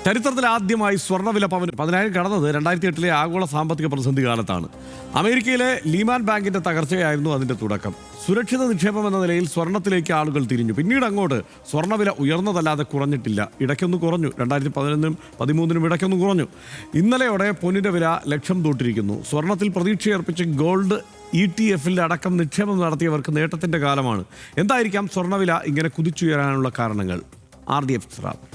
ചരിത്രത്തിൽ ആദ്യമായി സ്വർണ്ണവില പവന് 10,000 കടന്നത് 2008 ആഗോള സാമ്പത്തിക പ്രതിസന്ധി കാലത്താണ്. അമേരിക്കയിലെ ലീമാൻ ബാങ്കിന്റെ തകർച്ചയായിരുന്നു അതിന്റെ തുടക്കം. സുരക്ഷിത നിക്ഷേപം എന്ന നിലയിൽ സ്വർണ്ണത്തിലേക്ക് ആളുകൾ തിരിഞ്ഞു. പിന്നീട് അങ്ങോട്ട് സ്വർണ്ണവില ഉയർന്നതല്ലാതെ കുറഞ്ഞിട്ടില്ല. ഇടയ്ക്കൊന്ന് കുറഞ്ഞു. 2011-നും 2013-നും ഇടയ്ക്കൊന്ന് കുറഞ്ഞു. ഇന്നലെയോടെ പൊന്നിന്റെ വില ലക്ഷം തൊട്ടിരിക്കുന്നു. സ്വർണ്ണത്തിൽ പ്രതീക്ഷയർപ്പിച്ച് ഗോൾഡ് ETF-ൽ അടക്കം നിക്ഷേപം നടത്തിയവർക്ക് നേട്ടത്തിന്റെ കാലമാണ്. എന്തായിരിക്കാം സ്വർണ്ണവില ഇങ്ങനെ കുതിച്ചുയരാനുള്ള കാരണങ്ങൾ? RDF rap.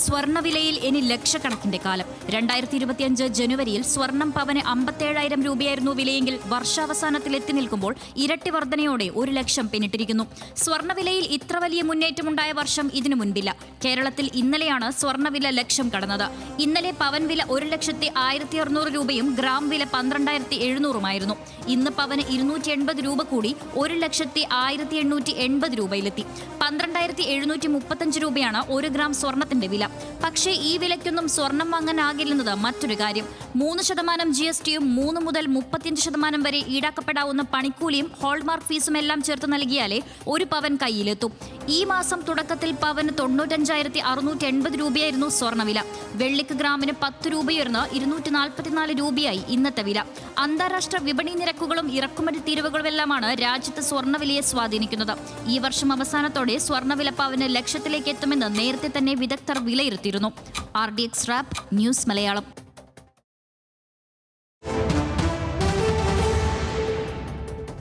സ്വർണ്ണവിലയിൽ ഇനി ലക്ഷക്കണക്കിന്റെ കാലം. 2025 ജനുവരിയിൽ സ്വർണം പവന് 57,000 രൂപയായിരുന്നു വിലയെങ്കിൽ വർഷാവസാനത്തിൽ എത്തി നിൽക്കുമ്പോൾ ഇരട്ടി വർധനയോടെ 1 ലക്ഷം പിന്നിട്ടിരിക്കുന്നു. സ്വർണ്ണവിലയിൽ ഇത്ര വലിയ മുന്നേറ്റമുണ്ടായ വർഷം ഇതിനു മുൻപില്ല. കേരളത്തിൽ ഇന്നലെയാണ് സ്വർണ്ണവില ലക്ഷം കടന്നത്. ഇന്നലെ പവൻ വില 1,16,600 രൂപയും ഗ്രാം വില 12,700 ഇന്ന് പവന് 280 രൂപ കൂടി 1,01,880 രൂപയിലെത്തി. 12,735 രൂപയാണ് 1 ഗ്രാം സ്വർണത്തിന്റെ വില. പക്ഷേ ഈ വിലയ്ക്കൊന്നും സ്വർണം വാങ്ങാനാകില്ലെന്നത് മറ്റൊരു കാര്യം. 3% GSTയും 3 മുതൽ 35% വരെ ഈടാക്കപ്പെടാവുന്ന പണിക്കൂലിയും ഹോൾമാർക്ക് ഫീസും എല്ലാം ചേർത്ത് നൽകിയാലേ ഒരു പവൻ കയ്യിലെത്തും. ഈ മാസം തുടക്കത്തിൽ പവന് 95,680 രൂപയായിരുന്നു സ്വർണ്ണവില. വെള്ളിക്ക് ഗ്രാമിന് 10 രൂപയുയർന്ന് 244 രൂപയായി ഇന്നത്തെ വില. അന്താരാഷ്ട്ര വിപണി നിരക്കുകളും ഇറക്കുമതി തീരുവകളുമെല്ലാമാണ് രാജ്യത്ത് സ്വർണ്ണവിലയെ സ്വാധീനിക്കുന്നത്. ഈ വർഷം അവസാനത്തോടെ സ്വർണ്ണവില പവന് ലക്ഷത്തിലേക്ക് എത്തുമെന്ന് നേരത്തെ തന്നെ വിദഗ്ധർ വിലയിരുത്തിയിരുന്നു. RDX rap news Malayalam.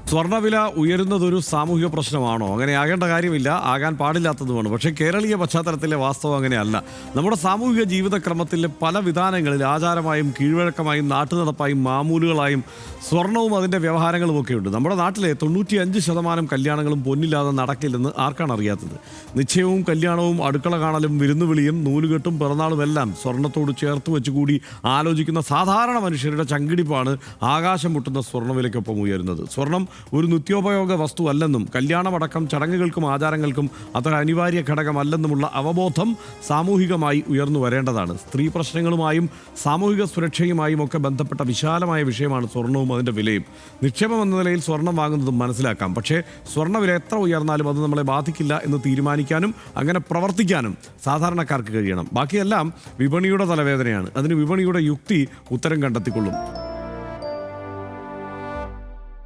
സ്വർണ്ണവില ഉയരുന്നതൊരു സാമൂഹിക പ്രശ്നമാണോ? അങ്ങനെ ആകേണ്ട കാര്യമില്ല, ആകാൻ പാടില്ലാത്തതുമാണ്. പക്ഷേ കേരളീയ പശ്ചാത്തലത്തിലെ വാസ്തവം അങ്ങനെയല്ല. നമ്മുടെ സാമൂഹിക ജീവിതക്രമത്തിലെ പല വിധാനങ്ങളിൽ ആചാരമായും കീഴ്വഴക്കമായും നാട്ടുനടപ്പായും മാമൂലുകളായും സ്വർണവും അതിൻ്റെ വ്യവഹാരങ്ങളുമൊക്കെയുണ്ട്. നമ്മുടെ നാട്ടിലെ 95% കല്യാണങ്ങളും പൊന്നില്ലാതെ നടക്കില്ലെന്ന് ആർക്കാണ് അറിയാത്തത്? നിശ്ചയവും കല്യാണവും അടുക്കള കാണലും വിരുന്നുവിളിയും നൂലുകെട്ടും പിറന്നാളും എല്ലാം സ്വർണ്ണത്തോട് ചേർത്ത് വെച്ചുകൂടി ആലോചിക്കുന്ന സാധാരണ മനുഷ്യരുടെ ചങ്കിടിപ്പാണ് ആകാശം മുട്ടുന്ന സ്വർണ്ണവിലയ്ക്കൊപ്പം ഉയരുന്നത്. സ്വർണം ഒരു നിത്യോപയോഗ വസ്തു അല്ലെന്നും കല്യാണമടക്കം ചടങ്ങുകൾക്കും ആചാരങ്ങൾക്കും അത്ര അനിവാര്യ ഘടകമല്ലെന്നുമുള്ള അവബോധം സാമൂഹികമായി ഉയർന്നു വരേണ്ടതാണ്. സ്ത്രീ പ്രശ്നങ്ങളുമായും സാമൂഹിക സുരക്ഷയുമായും ഒക്കെ ബന്ധപ്പെട്ട വിശാലമായ വിഷയമാണ് സ്വർണവും അതിൻ്റെ വിലയും. നിക്ഷേപം എന്ന നിലയിൽ സ്വർണം വാങ്ങുന്നതും മനസ്സിലാക്കാം. പക്ഷേ സ്വർണ്ണവില എത്ര ഉയർന്നാലും അത് നമ്മളെ ബാധിക്കില്ല എന്ന് തീരുമാനിക്കാനും അങ്ങനെ പ്രവർത്തിക്കാനും സാധാരണക്കാർക്ക് കഴിയണം. ബാക്കിയെല്ലാം വിപണിയുടെ തലവേദനയാണ്. അതിന് വിപണിയുടെ യുക്തി ഉത്തരം കണ്ടെത്തിക്കൊള്ളും.